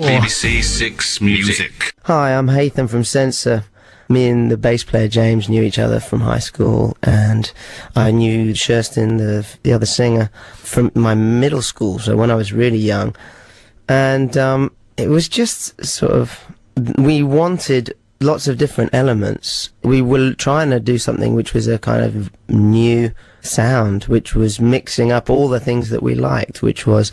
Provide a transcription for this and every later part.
BBC Six Music. Hi, I'm Heitham from Censor. Me and the bass player James knew each other from high school, and I knew Sherston, the other singer, from my middle school, so when I was really young. And it was just sort of, we wanted lots of different elements. We were trying to do something which was a kind of new sound, which was mixing up all the things that we liked, which was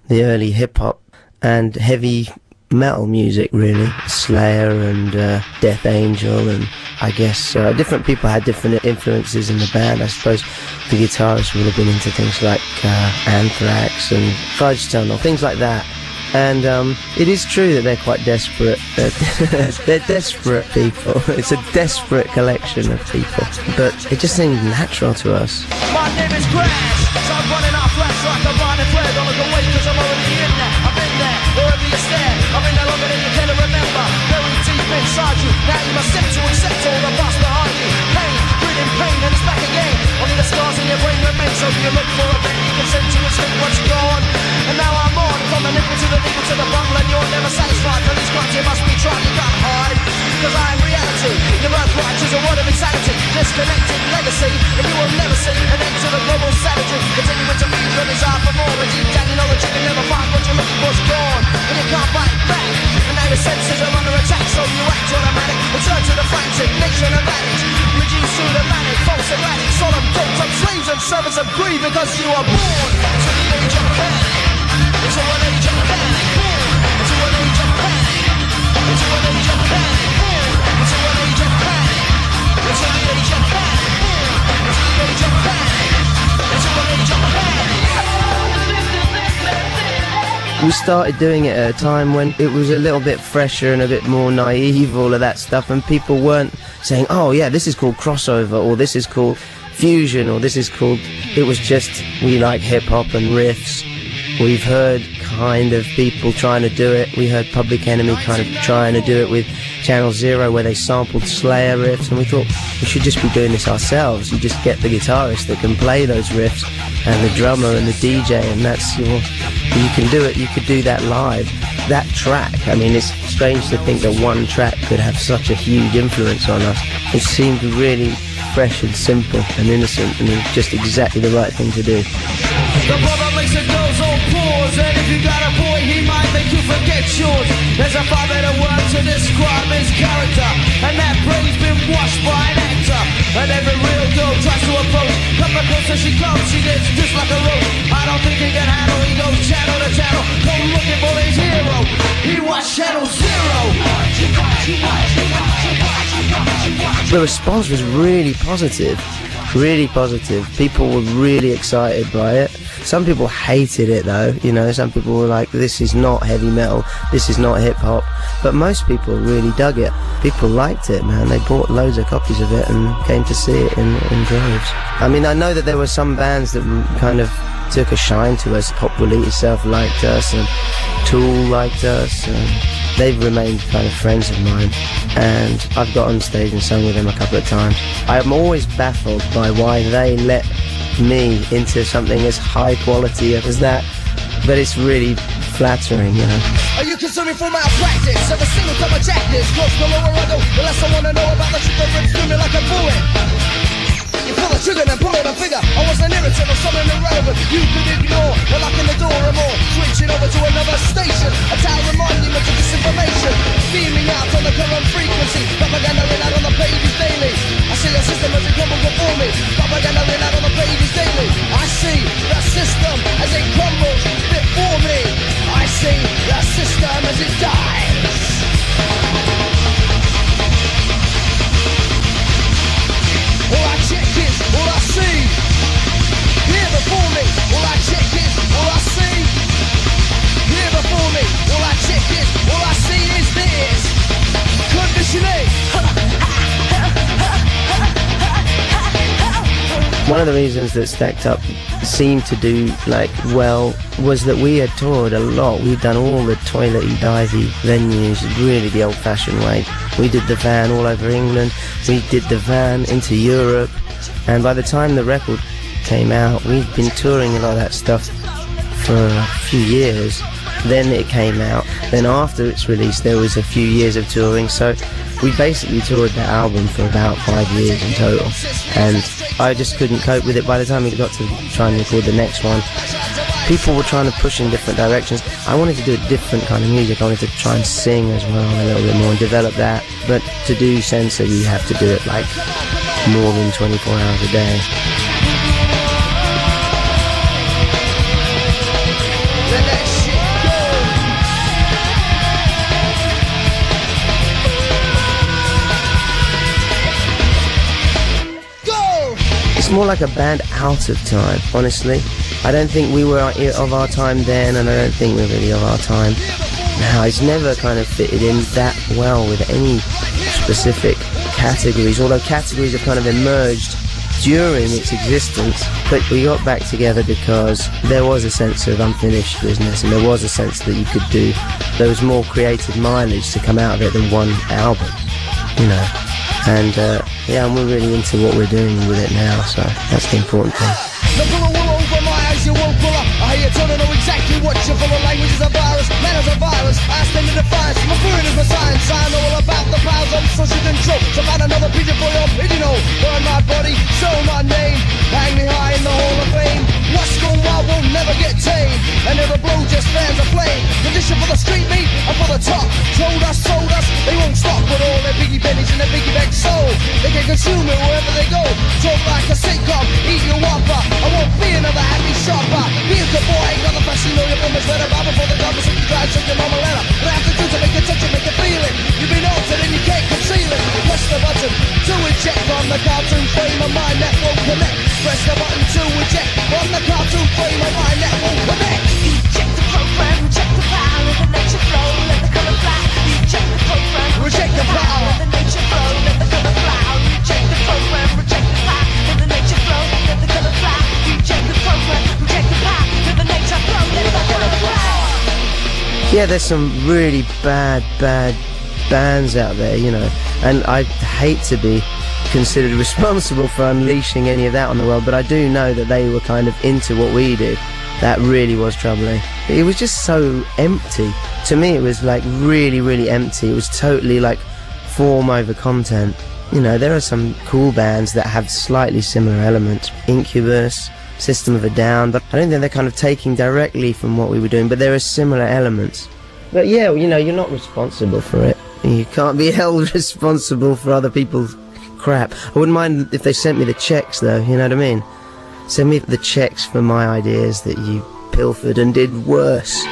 the early hip-hop and heavy metal music, really. Slayer and Death Angel, and I guess different people had different influences in the band. I suppose the guitarist would have been into things like Anthrax and Fudge Tunnel, things like that. And it is true that they're quite desperate. They're desperate people. It's a desperate collection of people. But it just seemed natural to us. My name is Crash, so I'm running off flash like a blind and flare. Don't look away cause I'm already in there. I've been there, wherever you stare. I've been there longer than you can remember. Very deep inside you, now you must step to accept all the past behind you. Pain, breathing pain, and it's back again. Only the scars in your brain remain, so you look for a bit. You can send to escape what's gone. And now I'm on, from the nipple to the needle to the bottle, and you're never satisfied. For these crimes you must be trying, you can't hide. Cause I am reality, your birthright is a word of insanity. Disconnected legacy, and you will never see an end to the global savagery. Continuing to feed your desire for more, and deep down you know that you can never find what you're looking for's gone. And you can't fight back, and now your senses are under attack. So you act automatic, and turn to the frantic nation of addicts. Reduced to the manic, false erratic, solemn dogs of slaves and servants of greed. Because you are born to the age of panic. Into an age of panic. Into an age of panic. Into an age of panic. Into an age of panic. Into the age of panic. Into the age of panic. Into an age of panic. We started doing it at a time when it was a little bit fresher and a bit more naive, all of that stuff, and people weren't saying, oh yeah, this is called crossover, or this is called fusion, or this is called... It was just, we like hip-hop and riffs. We've heard kind of people trying to do it. We heard Public Enemy kind of trying to do it with Channel Zero, where they sampled Slayer riffs, and we thought we should just be doing this ourselves. You just get the guitarist that can play those riffs, and the drummer and the DJ, and that's your... You can do it, you could do that live. That track, I mean, it's strange to think that one track could have such a huge influence on us. It seemed really fresh and simple and innocent, and it was just exactly the right thing to do. The brother makes a girl's own pause, and if you got a boy, he might make you forget yours. There's a far better word to describe his character, and that brain's been washed by an actor. And every real girl tries to approach, come closer she comes, she gets just like a rope. I don't think he can handle, he goes channel to channel, come looking for his hero. He watched Channel Zero. The response was really positive. Really positive. People were really excited by it. Some people hated it though, you know, some people were like, this is not heavy metal, this is not hip hop, but most people really dug it. People liked it, man. They bought loads of copies of it and came to see it in droves. I mean, I know that there were some bands that kind of took a shine to us. Pop Will Eat Itself liked us, and Tool liked us, and they've remained kind of friends of mine, and I've got on stage and sung with them a couple of times. I'm always baffled by why they let me into something as high quality as that, but it's really flattering, you know. Are you consuming for malpractice? Every single time I jack this, close the lower I go, the less I wanna know about the truth that rips through me like a bullet. You pull the trigger and pull it a figure. I was an irritant or something irrelevant you could ignore. We're locking the door or more, switching over to another station. A tower monument of disinformation, beaming out on the current frequency. Propaganda in out on the pages daily. I see the system as it crumbles before me. Propaganda in out on the pages daily. I see the system as it crumbles before me. I see the system as it dies. All I check is all I see. Here before me, all I check is all I see. Here before me, all I check is all I see is this. Conditioning. One of the reasons that Stacked Up seemed to do well was that we had toured a lot. We'd done all the toilety divey venues, really the old-fashioned way. We did the van all over England, we did the van into Europe, and by the time the record came out, we'd been touring a lot of that stuff for a few years, Then it came out. Then after its release, there was a few years of touring. So we basically toured that album for about 5 years in total. And I just couldn't cope with it. By the time we got to try and record the next one, people were trying to push in different directions. I wanted to do a different kind of music. I wanted to try and sing as well a little bit more and develop that. But to do Censor, you have to do it like more than 24 hours a day. It's more like a band out of time, honestly. I don't think we were of our time then, and I don't think we're really of our time now. It's never kind of fitted in that well with any specific categories, although categories have kind of emerged during its existence. But we got back together because there was a sense of unfinished business, and there was a sense that you could do, there was more creative mileage to come out of it than one album, you know. And yeah, and we're really into what we're doing with it now, so that's the important thing. The pull a wool over my eyes, you won't pull up. I hear you don't know exactly what you're full of. Language is a virus, manners are virus. I stand in defiance, my food is my science. I know all about the powers of social control. So find another pigeon for your pigeonhole. Burn my body, show my name. Hang me high in the hall of fame. What's going on will never get tame. And every blow just fans a flame. Condition for the street meat and for the top. Told us, they won't stop with all their biggie bennies and their biggie bag soul. They can consume it wherever they go. Talk like a sitcom, eat your whopper. I won't be another happy shopper. Be a good boy, ain't got the fashion, know your woman's better. Bob before the government, so you drive, so your mama letter. What I have to do to make you touch it, make you feel it. You've been altered and you can't conceal it. Press the button to eject from the cartoon frame of mind that won't connect. Press the button to eject from the cartoon frame of mind that won't connect. Eject the program, reject the power of the nature flow, let the color fly. Eject the program, Reject the power of the nature flow, let the color fly. Reject the program, reject the power of the nature flow, let the color fly. Reject the program, reject the power of the nature flow, let the color fly. Yeah, there's some really bad bands out there, you know, and I hate to be considered responsible for unleashing any of that on the world, but I do know that they were kind of into what we did. That really was troubling. It was just so empty. To me, it was like really empty. It was totally like form over content. You know, there are some cool bands that have slightly similar elements. Incubus, System of a Down, but I don't think they're kind of taking directly from what we were doing, but there are similar elements. But yeah, you know, you're not responsible for it. You can't be held responsible for other people's crap. I wouldn't mind if they sent me the checks though, you know what I mean? Send me the checks for my ideas that you pilfered and did worse.